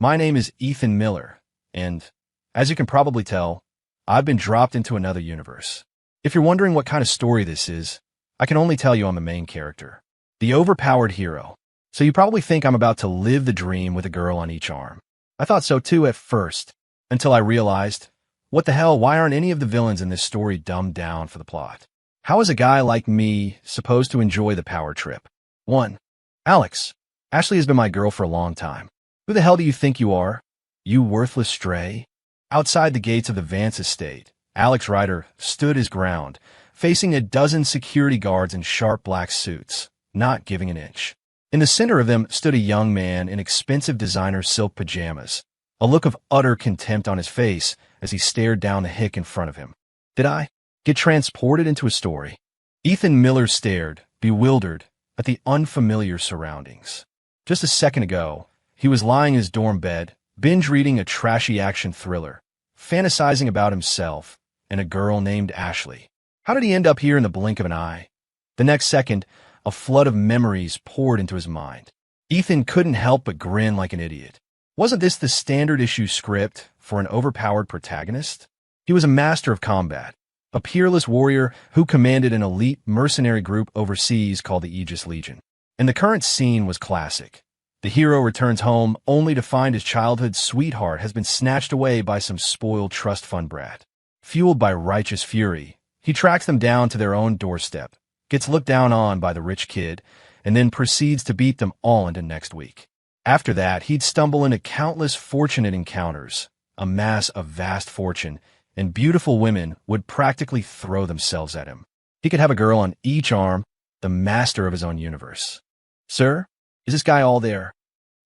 My name is Ethan Miller, and as you can probably tell, I've been dropped into another universe. If you're wondering what kind of story this is, I can only tell you I'm the main character, the overpowered hero. So you probably think I'm about to live the dream with a girl on each arm. I thought so too at first, until I realized, what the hell, why aren't any of the villains in this story dumbed down for the plot? How is a guy like me supposed to enjoy the power trip? 1. Alex. Ashley has been my girl for a long time. Who the hell do you think you are? You worthless stray? Outside the gates of the Vance estate, Alex Ryder stood his ground, facing a dozen security guards in sharp black suits, not giving an inch. In the center of them stood a young man in expensive designer silk pajamas, a look of utter contempt on his face as he stared down the hick in front of him. Did I get transported into a story? Ethan Miller stared, bewildered, at the unfamiliar surroundings. Just a second ago, he was lying in his dorm bed, binge-reading a trashy action thriller, fantasizing about himself and a girl named Ashley. How did he end up here in the blink of an eye? The next second, a flood of memories poured into his mind. Ethan couldn't help but grin like an idiot. Wasn't this the standard issue script for an overpowered protagonist? He was a master of combat, a peerless warrior who commanded an elite mercenary group overseas called the Aegis Legion. And the current scene was classic. The hero returns home only to find his childhood sweetheart has been snatched away by some spoiled trust fund brat. Fueled by righteous fury, he tracks them down to their own doorstep, gets looked down on by the rich kid, and then proceeds to beat them all into next week. After that, he'd stumble into countless fortunate encounters, amass a vast fortune, and beautiful women would practically throw themselves at him. He could have a girl on each arm, the master of his own universe. Sir, is this guy all there?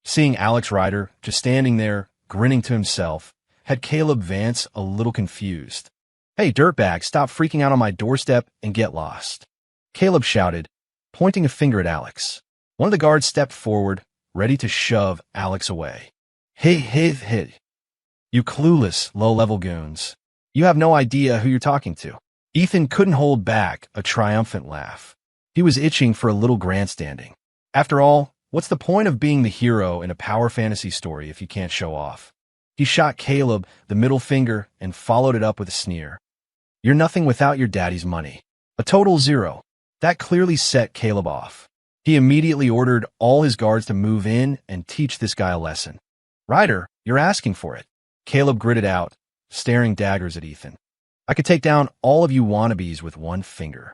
Seeing Alex Ryder just standing there, grinning to himself, had Caleb Vance a little confused. Hey, dirtbag, stop freaking out on my doorstep and get lost. Caleb shouted, pointing a finger at Alex. One of the guards stepped forward, ready to shove Alex away. Hey. You clueless, low-level goons. You have no idea who you're talking to. Ethan couldn't hold back a triumphant laugh. He was itching for a little grandstanding. After all, what's the point of being the hero in a power fantasy story if you can't show off? He shot Caleb the middle finger and followed it up with a sneer. You're nothing without your daddy's money. A total zero. That clearly set Caleb off. He immediately ordered all his guards to move in and teach this guy a lesson. Ryder, you're asking for it. Caleb gritted out, staring daggers at Ethan. I could take down all of you wannabes with one finger.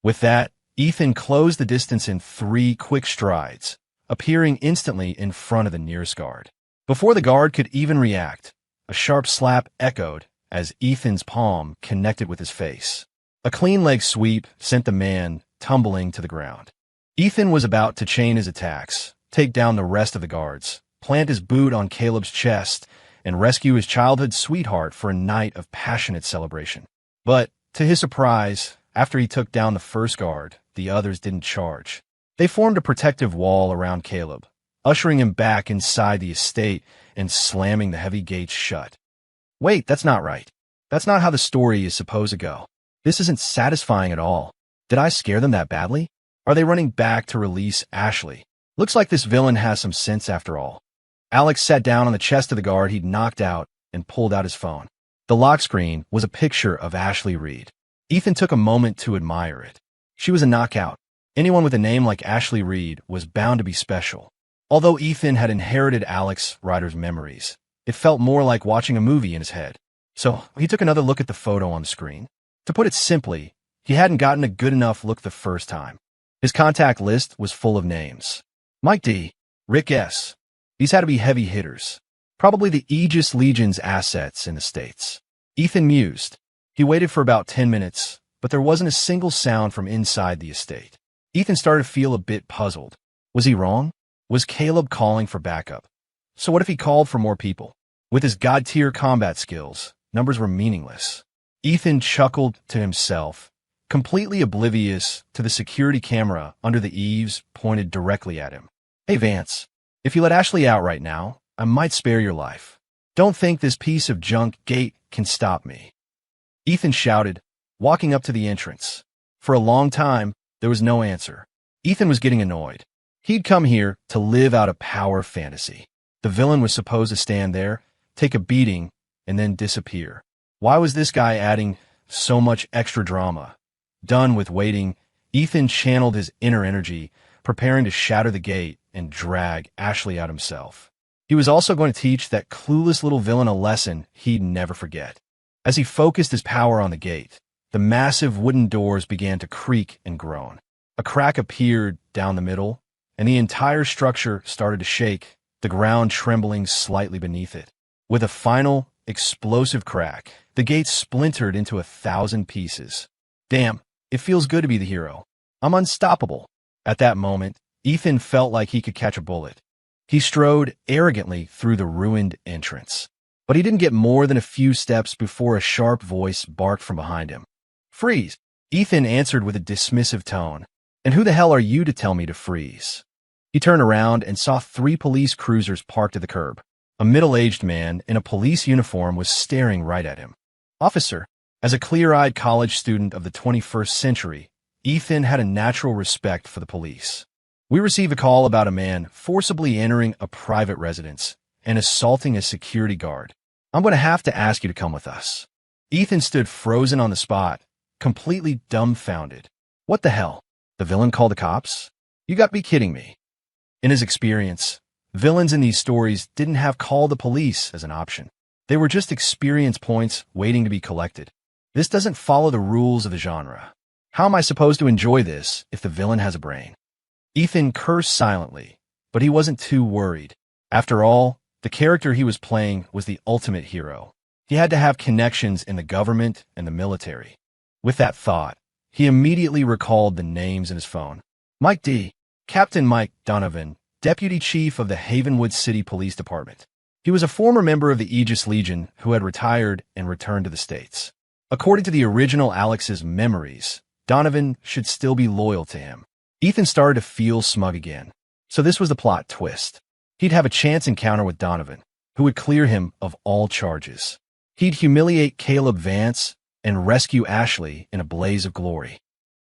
With that, Ethan closed the distance in 3 quick strides, appearing instantly in front of the nearest guard. Before the guard could even react, a sharp slap echoed as Ethan's palm connected with his face. A clean leg sweep sent the man tumbling to the ground. Ethan was about to chain his attacks, take down the rest of the guards, plant his boot on Caleb's chest, and rescue his childhood sweetheart for a night of passionate celebration. But, to his surprise, after he took down the first guard, the others didn't charge. They formed a protective wall around Caleb, ushering him back inside the estate and slamming the heavy gates shut. Wait, that's not right. That's not how the story is supposed to go. This isn't satisfying at all. Did I scare them that badly? Are they running back to release Ashley? Looks like this villain has some sense after all. Alex sat down on the chest of the guard he'd knocked out and pulled out his phone. The lock screen was a picture of Ashley Reed. Ethan took a moment to admire it. She was a knockout. Anyone with a name like Ashley Reed was bound to be special. Although Ethan had inherited Alex Ryder's memories, it felt more like watching a movie in his head. So he took another look at the photo on the screen. To put it simply, he hadn't gotten a good enough look the first time. His contact list was full of names. Mike D., Rick S. These had to be heavy hitters. Probably the Aegis Legion's assets in the States. Ethan mused. He waited for about 10 minutes, but there wasn't a single sound from inside the estate. Ethan started to feel a bit puzzled. Was he wrong? Was Caleb calling for backup? So what if he called for more people? With his god-tier combat skills, numbers were meaningless. Ethan chuckled to himself, completely oblivious to the security camera under the eaves pointed directly at him. Hey Vance, if you let Ashley out right now, I might spare your life. Don't think this piece of junk gate can stop me. Ethan shouted, walking up to the entrance. For a long time, there was no answer. Ethan was getting annoyed. He'd come here to live out a power fantasy. The villain was supposed to stand there, take a beating, and then disappear. Why was this guy adding so much extra drama? Done with waiting, Ethan channeled his inner energy, preparing to shatter the gate and drag Ashley out himself. He was also going to teach that clueless little villain a lesson he'd never forget. As he focused his power on the gate, the massive wooden doors began to creak and groan. A crack appeared down the middle, and the entire structure started to shake, the ground trembling slightly beneath it. With a final, explosive crack, the gate splintered into 1,000 pieces. Damn, it feels good to be the hero. I'm unstoppable. At that moment, Ethan felt like he could catch a bullet. He strode arrogantly through the ruined entrance. But he didn't get more than a few steps before a sharp voice barked from behind him. Freeze! Ethan answered with a dismissive tone. And who the hell are you to tell me to freeze? He turned around and saw 3 police cruisers parked at the curb. A middle-aged man in a police uniform was staring right at him. Officer, as a clear-eyed college student of the 21st century, Ethan had a natural respect for the police. We received a call about a man forcibly entering a private residence and assaulting a security guard. I'm going to have to ask you to come with us. Ethan stood frozen on the spot, completely dumbfounded. What the hell? The villain called the cops? You got to be kidding me. In his experience, villains in these stories didn't have call the police as an option. They were just experience points waiting to be collected. This doesn't follow the rules of the genre. How am I supposed to enjoy this if the villain has a brain? Ethan cursed silently, but he wasn't too worried. After all, the character he was playing was the ultimate hero. He had to have connections in the government and the military. With that thought, he immediately recalled the names in his phone. Mike D., Captain Mike Donovan, Deputy Chief of the Havenwood City Police Department. He was a former member of the Aegis Legion who had retired and returned to the States. According to the original Alex's memories, Donovan should still be loyal to him. Ethan started to feel smug again. So this was the plot twist. He'd have a chance encounter with Donovan, who would clear him of all charges. He'd humiliate Caleb Vance and rescue Ashley in a blaze of glory.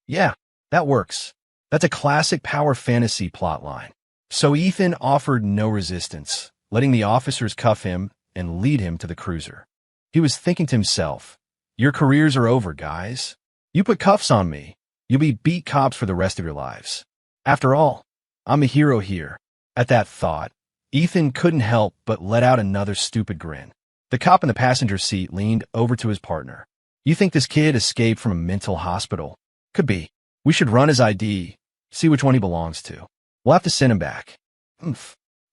Yeah, that works. That's a classic power fantasy plotline. So Ethan offered no resistance, letting the officers cuff him and lead him to the cruiser. He was thinking to himself, your careers are over, guys. You put cuffs on me, you'll be beat cops for the rest of your lives. After all, I'm a hero here. At that thought, Ethan couldn't help but let out another stupid grin. The cop in the passenger seat leaned over to his partner. You think this kid escaped from a mental hospital? Could be. We should run his ID, see which one he belongs to. We'll have to send him back.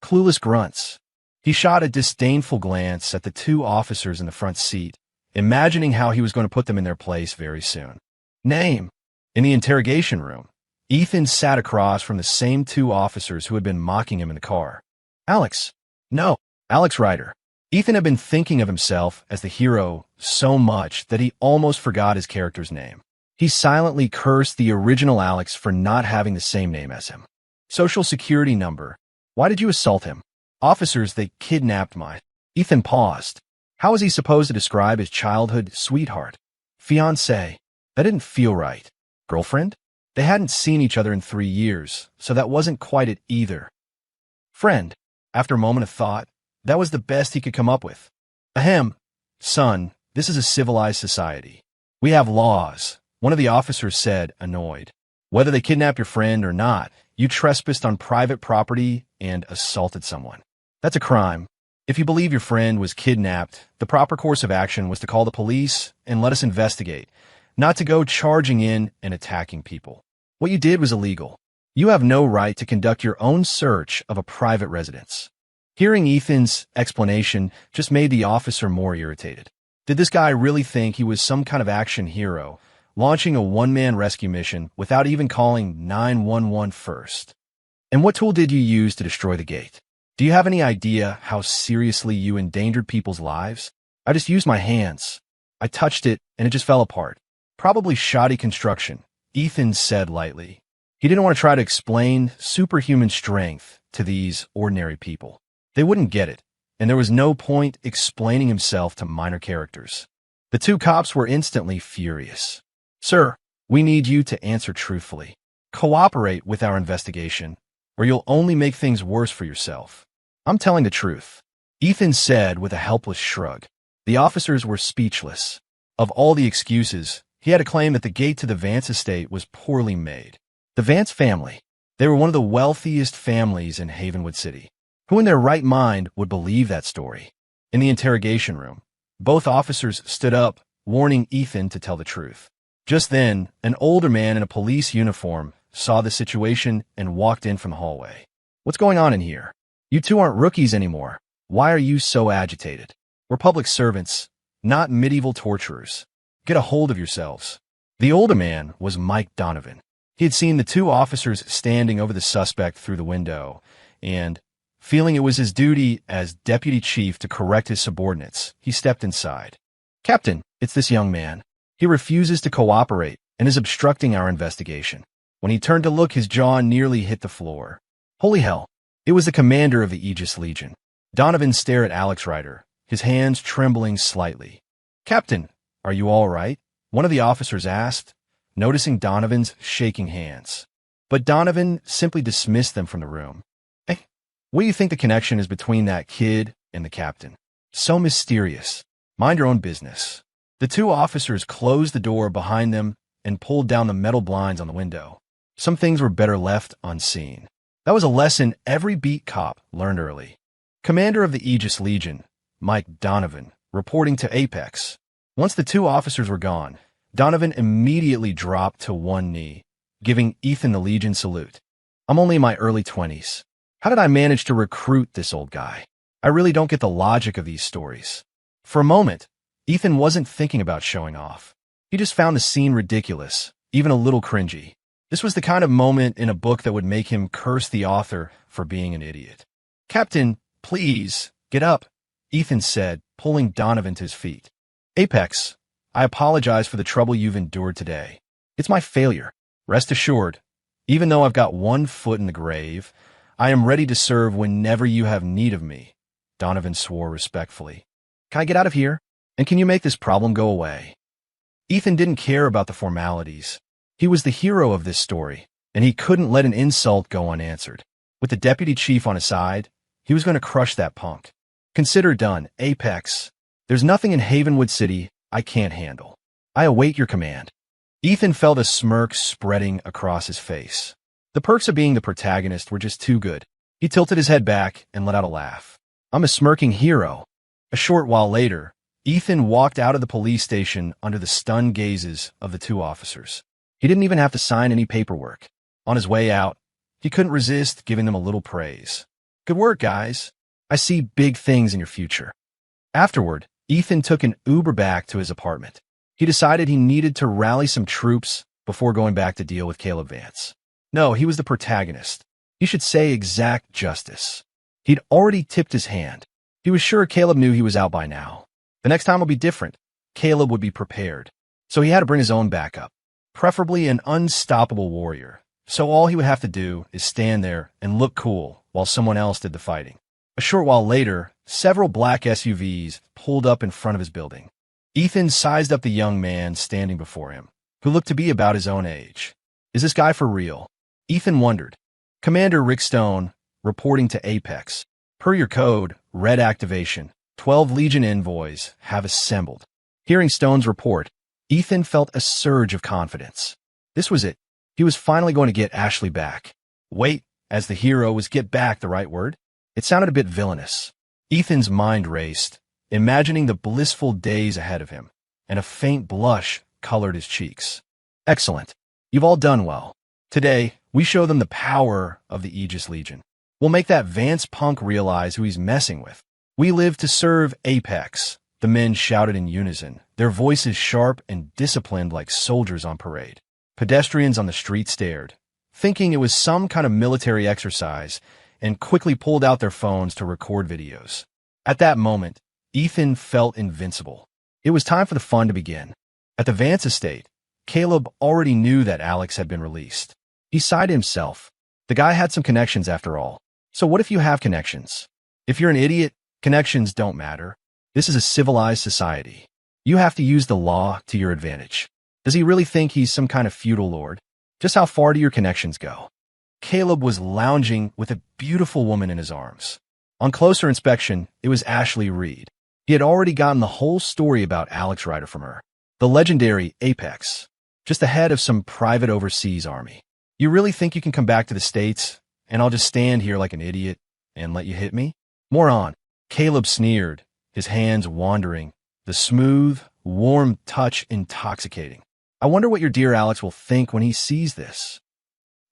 Clueless grunts. He shot a disdainful glance at the 2 officers in the front seat, imagining how he was going to put them in their place very soon. Name. In the interrogation room, Ethan sat across from the same 2 officers who had been mocking him in the car. Alex. No, Alex Ryder. Ethan had been thinking of himself as the hero so much that he almost forgot his character's name. He silently cursed the original Alex for not having the same name as him. Social security number. Why did you assault him? Officers, they kidnapped my... Ethan paused. How was he supposed to describe his childhood sweetheart? Fiancé. That didn't feel right. Girlfriend? They hadn't seen each other in 3 years, so that wasn't quite it either. Friend. After a moment of thought, that was the best he could come up with. Ahem. Son, this is a civilized society. We have laws, one of the officers said, annoyed. Whether they kidnapped your friend or not, you trespassed on private property and assaulted someone. That's a crime. If you believe your friend was kidnapped, the proper course of action was to call the police and let us investigate, not to go charging in and attacking people. What you did was illegal. You have no right to conduct your own search of a private residence. Hearing Ethan's explanation just made the officer more irritated. Did this guy really think he was some kind of action hero, launching a one-man rescue mission without even calling 911 first? And what tool did you use to destroy the gate? Do you have any idea how seriously you endangered people's lives? I just used my hands. I touched it and it just fell apart. Probably shoddy construction, Ethan said lightly. He didn't want to try to explain superhuman strength to these ordinary people. They wouldn't get it, and there was no point explaining himself to minor characters. The 2 cops were instantly furious. Sir, we need you to answer truthfully. Cooperate with our investigation, or you'll only make things worse for yourself. I'm telling the truth, Ethan said with a helpless shrug. The officers were speechless. Of all the excuses, he had to claim that the gate to the Vance estate was poorly made. The Vance family. They were one of the wealthiest families in Havenwood City. Who in their right mind would believe that story? In the interrogation room, both officers stood up, warning Ethan to tell the truth. Just then, an older man in a police uniform saw the situation and walked in from the hallway. What's going on in here? You two aren't rookies anymore. Why are you so agitated? We're public servants, not medieval torturers. Get a hold of yourselves. The older man was Mike Donovan. He had seen the two officers standing over the suspect through the window, and, feeling it was his duty as deputy chief to correct his subordinates, he stepped inside. Captain, it's this young man. He refuses to cooperate and is obstructing our investigation. When he turned to look, his jaw nearly hit the floor. Holy hell. It was the commander of the Aegis Legion. Donovan stared at Alex Ryder, his hands trembling slightly. Captain, are you all right? One of the officers asked, noticing Donovan's shaking hands. But Donovan simply dismissed them from the room. Hey, what do you think the connection is between that kid and the captain? So mysterious. Mind your own business. The two officers closed the door behind them and pulled down the metal blinds on the window. Some things were better left unseen. That was a lesson every beat cop learned early. Commander of the Aegis Legion, Mike Donovan, reporting to Apex. Once the two officers were gone, Donovan immediately dropped to one knee, giving Ethan the Legion salute. I'm only in my early 20s. How did I manage to recruit this old guy? I really don't get the logic of these stories. For a moment, Ethan wasn't thinking about showing off. He just found the scene ridiculous, even a little cringy. This was the kind of moment in a book that would make him curse the author for being an idiot. Captain, please, get up, Ethan said, pulling Donovan to his feet. Apex, I apologize for the trouble you've endured today. It's my failure. Rest assured, even though I've got one foot in the grave, I am ready to serve whenever you have need of me, Donovan swore respectfully. Can I get out of here? And can you make this problem go away? Ethan didn't care about the formalities. He was the hero of this story, and he couldn't let an insult go unanswered. With the deputy chief on his side, he was going to crush that punk. Consider done, Apex. There's nothing in Havenwood City I can't handle. I await your command. Ethan felt a smirk spreading across his face. The perks of being the protagonist were just too good. He tilted his head back and let out a laugh. I'm a smirking hero. A short while later, Ethan walked out of the police station under the stunned gazes of the two officers. He didn't even have to sign any paperwork. On his way out, he couldn't resist giving them a little praise. Good work, guys. I see big things in your future. Afterward, Ethan took an Uber back to his apartment. He decided he needed to rally some troops before going back to deal with Caleb Vance. No, he was the protagonist. He should say exact justice. He'd already tipped his hand. He was sure Caleb knew he was out by now. The next time would be different. Caleb would be prepared. So he had to bring his own backup. Preferably an unstoppable warrior. So all he would have to do is stand there and look cool while someone else did the fighting. A short while later, several black SUVs pulled up in front of his building. Ethan sized up the young man standing before him, who looked to be about his own age. Is this guy for real? Ethan wondered. Commander Rick Stone, reporting to Apex. Per your code, red activation, 12 Legion envoys have assembled. Hearing Stone's report, Ethan felt a surge of confidence. This was it. He was finally going to get Ashley back. Wait, as the hero, was get back the right word? It sounded a bit villainous. Ethan's mind raced, imagining the blissful days ahead of him, and a faint blush colored his cheeks. Excellent. You've all done well. Today, we show them the power of the Aegis Legion. We'll make that Vance punk realize who he's messing with. We live to serve Apex, the men shouted in unison, their voices sharp and disciplined like soldiers on parade. Pedestrians on the street stared, thinking it was some kind of military exercise, and quickly pulled out their phones to record videos. At that moment, Ethan felt invincible. It was time for the fun to begin. At the Vance estate, Caleb already knew that Alex had been released. He sighed to himself. The guy had some connections after all. So what if you have connections? If you're an idiot, connections don't matter. This is a civilized society. You have to use the law to your advantage. Does he really think he's some kind of feudal lord? Just how far do your connections go? Caleb was lounging with a beautiful woman in his arms. On closer inspection, it was Ashley Reed. He had already gotten the whole story about Alex Rider from her. The legendary Apex, just the head of some private overseas army. You really think you can come back to the States, and I'll just stand here like an idiot and let you hit me? Moron. Caleb sneered, his hands wandering, the smooth, warm touch intoxicating. I wonder what your dear Alex will think when he sees this.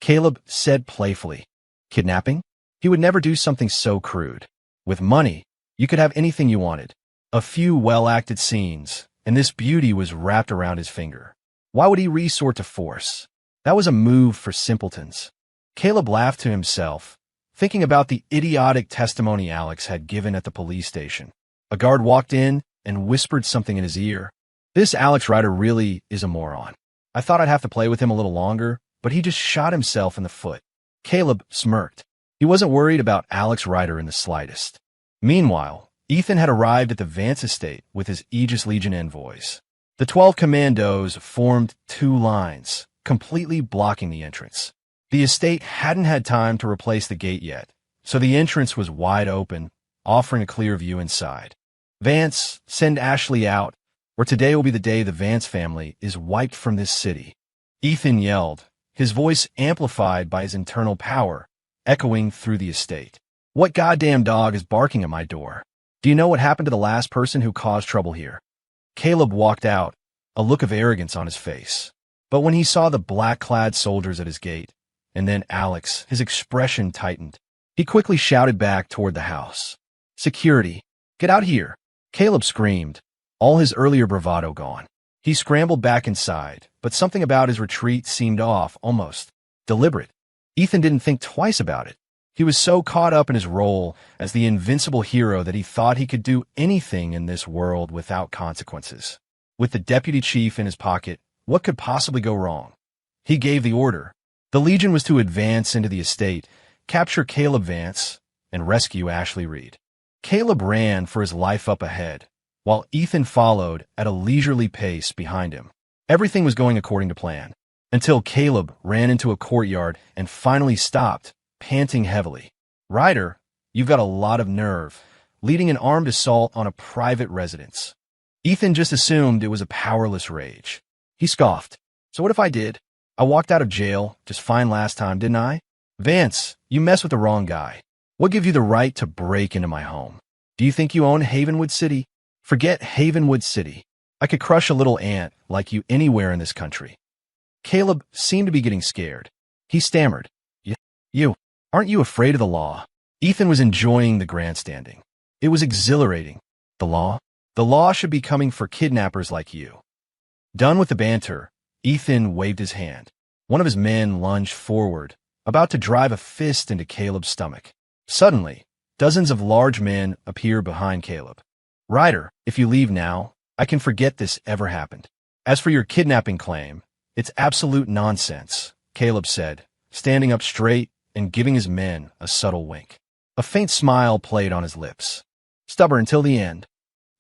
Caleb said playfully, kidnapping? He would never do something so crude. With money, you could have anything you wanted. A few well-acted scenes, and this beauty was wrapped around his finger. Why would he resort to force? That was a move for simpletons. Caleb laughed to himself, thinking about the idiotic testimony Alex had given at the police station. A guard walked in and whispered something in his ear. This Alex Rider really is a moron. I thought I'd have to play with him a little longer, but he just shot himself in the foot. Caleb smirked. He wasn't worried about Alex Rider in the slightest. Meanwhile, Ethan had arrived at the Vance estate with his Aegis Legion envoys. The 12 commandos formed two lines, completely blocking the entrance. The estate hadn't had time to replace the gate yet, so the entrance was wide open, offering a clear view inside. Vance, send Ashley out, or today will be the day the Vance family is wiped from this city. Ethan yelled, his voice amplified by his internal power, echoing through the estate. What goddamn dog is barking at my door? Do you know what happened to the last person who caused trouble here? Caleb walked out, a look of arrogance on his face. But when he saw the black-clad soldiers at his gate, and then Alex, his expression tightened. He quickly shouted back toward the house. Security, get out here! Caleb screamed, all his earlier bravado gone. He scrambled back inside, but something about his retreat seemed off, almost deliberate. Ethan didn't think twice about it. He was so caught up in his role as the invincible hero that he thought he could do anything in this world without consequences. With the deputy chief in his pocket, what could possibly go wrong? He gave the order. The Legion was to advance into the estate, capture Caleb Vance, and rescue Ashley Reed. Caleb ran for his life up ahead, while Ethan followed at a leisurely pace behind him. Everything was going according to plan, until Caleb ran into a courtyard and finally stopped, panting heavily. Ryder, you've got a lot of nerve, leading an armed assault on a private residence. Ethan just assumed it was a powerless rage. He scoffed. So what if I did? I walked out of jail just fine last time, didn't I? Vance, you messed with the wrong guy. What gives you the right to break into my home? Do you think you own Havenwood City? Forget Havenwood City. I could crush a little ant like you anywhere in this country. Caleb seemed to be getting scared. He stammered. You, aren't you afraid of the law? Ethan was enjoying the grandstanding. It was exhilarating. The law? The law should be coming for kidnappers like you. Done with the banter, Ethan waved his hand. One of his men lunged forward, about to drive a fist into Caleb's stomach. Suddenly, dozens of large men appeared behind Caleb. Ryder, if you leave now, I can forget this ever happened. As for your kidnapping claim, it's absolute nonsense, Caleb said, standing up straight and giving his men a subtle wink. A faint smile played on his lips. Stubborn till the end.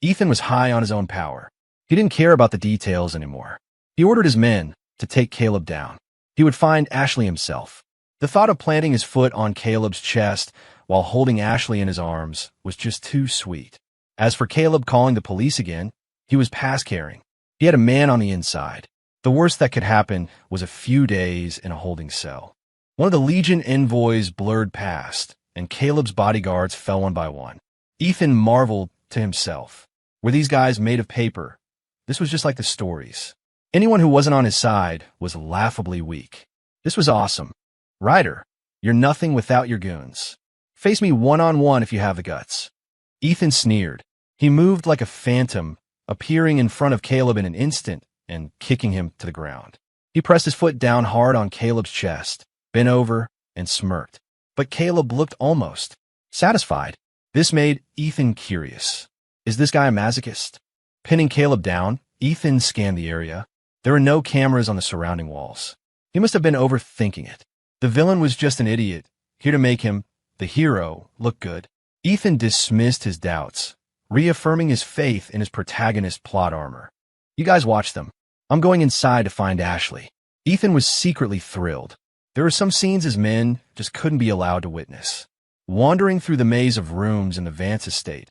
Ethan was high on his own power. He didn't care about the details anymore. He ordered his men to take Caleb down. He would find Ashley himself. The thought of planting his foot on Caleb's chest while holding Ashley in his arms was just too sweet. As for Caleb calling the police again, he was past caring. He had a man on the inside. The worst that could happen was a few days in a holding cell. One of the Legion envoys blurred past, and Caleb's bodyguards fell one by one. Ethan marveled to himself. Were these guys made of paper? This was just like the stories. Anyone who wasn't on his side was laughably weak. This was awesome. Ryder, you're nothing without your goons. Face me one-on-one if you have the guts. Ethan sneered. He moved like a phantom, appearing in front of Caleb in an instant and kicking him to the ground. He pressed his foot down hard on Caleb's chest, bent over, and smirked. But Caleb looked almost satisfied. This made Ethan curious. Is this guy a masochist? Pinning Caleb down, Ethan scanned the area. There were no cameras on the surrounding walls. He must have been overthinking it. The villain was just an idiot, here to make him, the hero, look good. Ethan dismissed his doubts, reaffirming his faith in his protagonist's plot armor. You guys watch them. I'm going inside to find Ashley. Ethan was secretly thrilled. There were some scenes his men just couldn't be allowed to witness. Wandering through the maze of rooms in the Vance estate,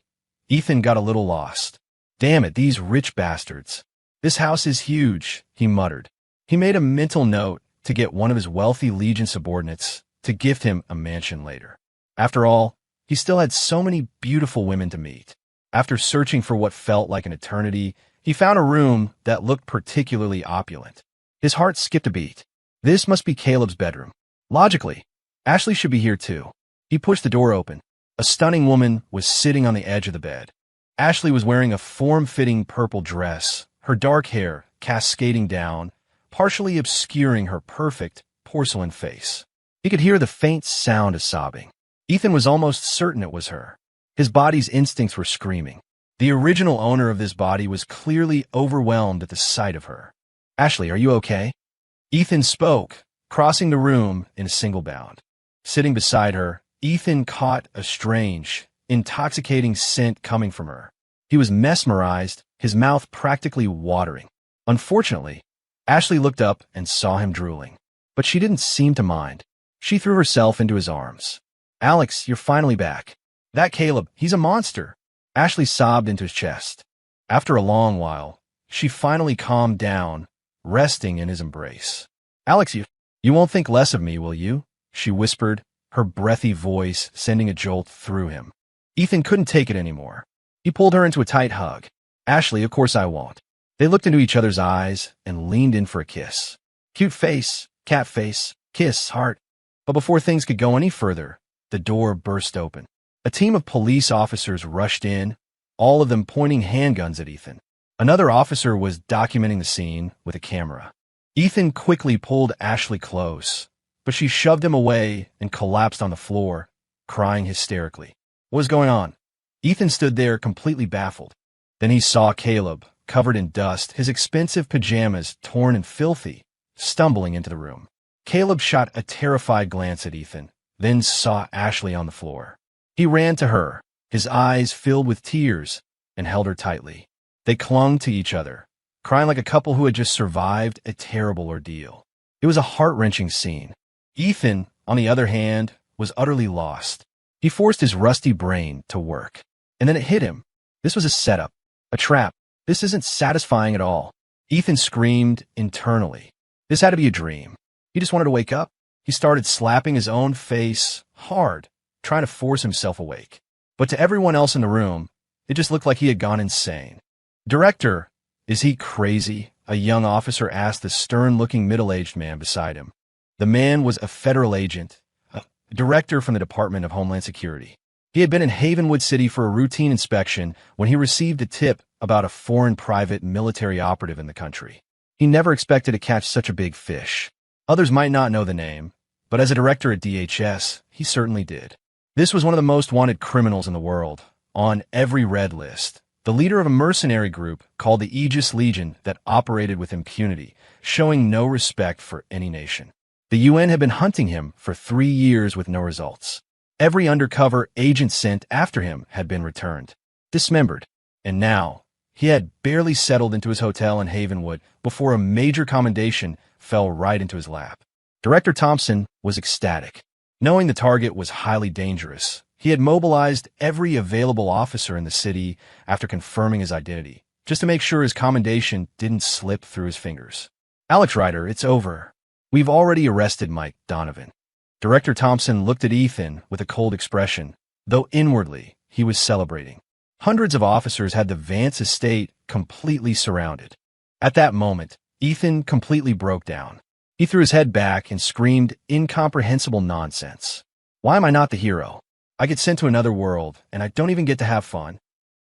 Ethan got a little lost. Damn it, these rich bastards. This house is huge, he muttered. He made a mental note to get one of his wealthy Legion subordinates to gift him a mansion later. After all, he still had so many beautiful women to meet. After searching for what felt like an eternity, he found a room that looked particularly opulent. His heart skipped a beat. This must be Caleb's bedroom. Logically, Ashley should be here too. He pushed the door open. A stunning woman was sitting on the edge of the bed. Ashley was wearing a form-fitting purple dress, her dark hair cascading down, partially obscuring her perfect porcelain face. He could hear the faint sound of sobbing. Ethan was almost certain it was her. His body's instincts were screaming. The original owner of this body was clearly overwhelmed at the sight of her. "Ashley, are you okay?" Ethan spoke, crossing the room in a single bound. Sitting beside her, Ethan caught a strange, intoxicating scent coming from her. He was mesmerized, his mouth practically watering. Unfortunately, Ashley looked up and saw him drooling. But she didn't seem to mind. She threw herself into his arms. "Alex, you're finally back." "That Caleb, he's a monster." Ashley sobbed into his chest. After a long while, she finally calmed down, resting in his embrace. "Alex, you won't think less of me, will you?" she whispered, her breathy voice sending a jolt through him. Ethan couldn't take it anymore. He pulled her into a tight hug. "Ashley, of course I won't." They looked into each other's eyes and leaned in for a kiss. Cute face, cat face, kiss, heart. But before things could go any further, the door burst open. A team of police officers rushed in, all of them pointing handguns at Ethan. Another officer was documenting the scene with a camera. Ethan quickly pulled Ashley close, but she shoved him away and collapsed on the floor, crying hysterically. What was going on? Ethan stood there completely baffled. Then he saw Caleb, covered in dust, his expensive pajamas torn and filthy, stumbling into the room. Caleb shot a terrified glance at Ethan, then saw Ashley on the floor. He ran to her, his eyes filled with tears, and held her tightly. They clung to each other, crying like a couple who had just survived a terrible ordeal. It was a heart-wrenching scene. Ethan, on the other hand, was utterly lost. He forced his rusty brain to work. And then it hit him. This was a setup, a trap. This isn't satisfying at all. Ethan screamed internally. This had to be a dream. He just wanted to wake up. He started slapping his own face hard, trying to force himself awake. But to everyone else in the room, it just looked like he had gone insane. "Director, is he crazy?" a young officer asked the stern-looking middle-aged man beside him. The man was a federal agent, a director from the Department of Homeland Security. He had been in Havenwood City for a routine inspection when he received a tip about a foreign private military operative in the country. He never expected to catch such a big fish. Others might not know the name, but as a director at DHS, he certainly did. This was one of the most wanted criminals in the world, on every red list. The leader of a mercenary group called the Aegis Legion that operated with impunity, showing no respect for any nation. The UN had been hunting him for 3 years with no results. Every undercover agent sent after him had been returned, dismembered, and now he had barely settled into his hotel in Havenwood before a major commendation fell right into his lap. Director Thompson was ecstatic. Knowing the target was highly dangerous, he had mobilized every available officer in the city after confirming his identity, just to make sure his commendation didn't slip through his fingers. "Alex Ryder, it's over. We've already arrested Mike Donovan." Director Thompson looked at Ethan with a cold expression, though inwardly he was celebrating. Hundreds of officers had the Vance estate completely surrounded. At that moment, Ethan completely broke down. He threw his head back and screamed incomprehensible nonsense. "Why am I not the hero? I get sent to another world, and I don't even get to have fun.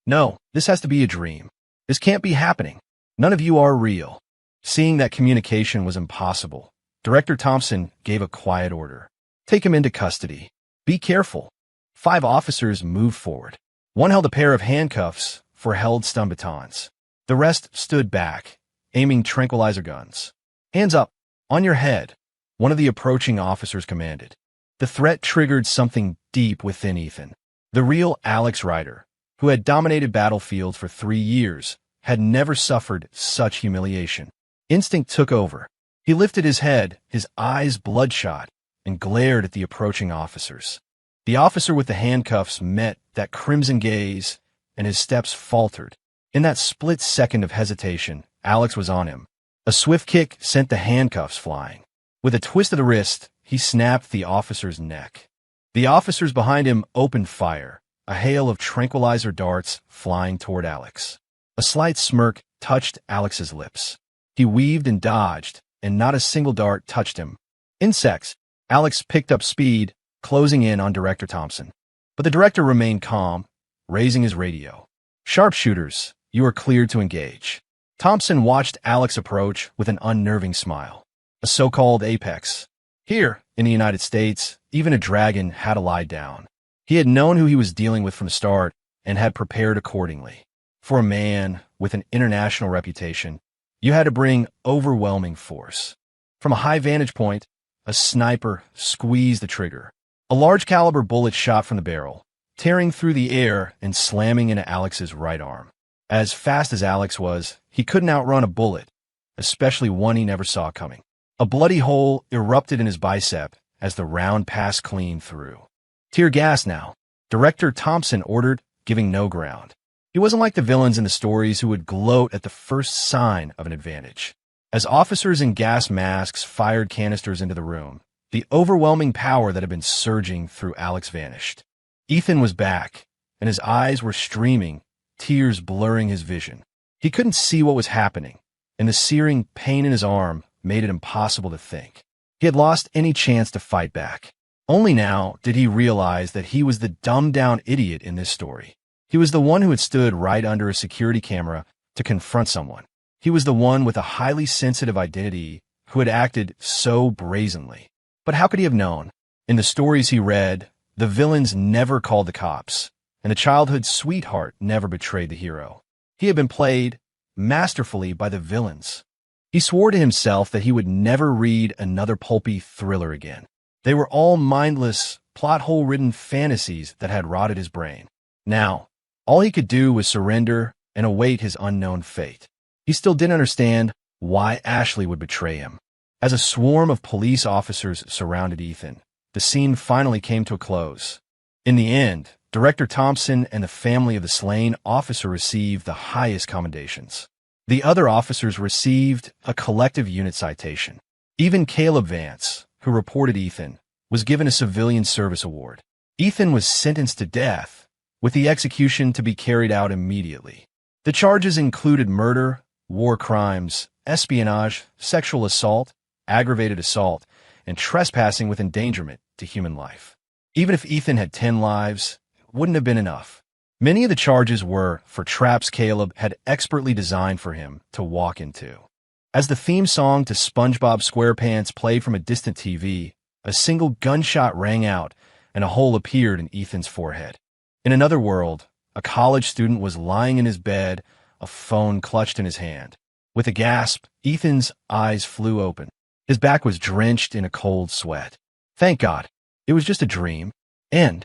No, this has to be a dream. This can't be happening. None of you are real." Seeing that communication was impossible, Director Thompson gave a quiet order. "Take him into custody. Be careful." 5 officers moved forward. One held a pair of handcuffs for held stun batons. The rest stood back, aiming tranquilizer guns. "Hands up, on your head," one of the approaching officers commanded. The threat triggered something deep within Ethan. The real Alex Ryder, who had dominated battlefields for 3 years, had never suffered such humiliation. Instinct took over. He lifted his head, his eyes bloodshot, and glared at the approaching officers. The officer with the handcuffs met that crimson gaze, and his steps faltered. In that split second of hesitation, Alex was on him. A swift kick sent the handcuffs flying. With a twist of the wrist, he snapped the officer's neck. The officers behind him opened fire, a hail of tranquilizer darts flying toward Alex. A slight smirk touched Alex's lips. He weaved and dodged, and not a single dart touched him. Insects. Alex picked up speed, closing in on Director Thompson. But the director remained calm, raising his radio. "Sharpshooters, you are cleared to engage." Thompson watched Alex approach with an unnerving smile. A so-called apex. Here, in the United States, even a dragon had to lie down. He had known who he was dealing with from the start and had prepared accordingly. For a man with an international reputation, you had to bring overwhelming force. From a high vantage point, a sniper squeezed the trigger. A large-caliber bullet shot from the barrel, tearing through the air and slamming into Alex's right arm. As fast as Alex was, he couldn't outrun a bullet, especially one he never saw coming. A bloody hole erupted in his bicep as the round passed clean through. "Tear gas now," Director Thompson ordered, giving no ground. He wasn't like the villains in the stories who would gloat at the first sign of an advantage. As officers in gas masks fired canisters into the room, the overwhelming power that had been surging through Alex vanished. Ethan was back, and his eyes were streaming, tears blurring his vision. He couldn't see what was happening, and the searing pain in his arm made it impossible to think. He had lost any chance to fight back. Only now did he realize that he was the dumbed-down idiot in this story. He was the one who had stood right under a security camera to confront someone. He was the one with a highly sensitive identity who had acted so brazenly. But how could he have known? In the stories he read, the villains never called the cops, and the childhood sweetheart never betrayed the hero. He had been played masterfully by the villains. He swore to himself that he would never read another pulpy thriller again. They were all mindless, plot-hole-ridden fantasies that had rotted his brain. Now, all he could do was surrender and await his unknown fate. He still didn't understand why Ashley would betray him. As a swarm of police officers surrounded Ethan, the scene finally came to a close. In the end, Director Thompson and the family of the slain officer received the highest commendations. The other officers received a collective unit citation. Even Caleb Vance, who reported Ethan, was given a civilian service award. Ethan was sentenced to death, with the execution to be carried out immediately. The charges included murder, war crimes, espionage, sexual assault, aggravated assault, and trespassing with endangerment to human life. Even if Ethan had 10 lives, it wouldn't have been enough. Many of the charges were for traps Caleb had expertly designed for him to walk into. As the theme song to SpongeBob SquarePants played from a distant TV, a single gunshot rang out and a hole appeared in Ethan's forehead. In another world, a college student was lying in his bed, a phone clutched in his hand. With a gasp, Ethan's eyes flew open. His back was drenched in a cold sweat. Thank God, it was just a dream. End.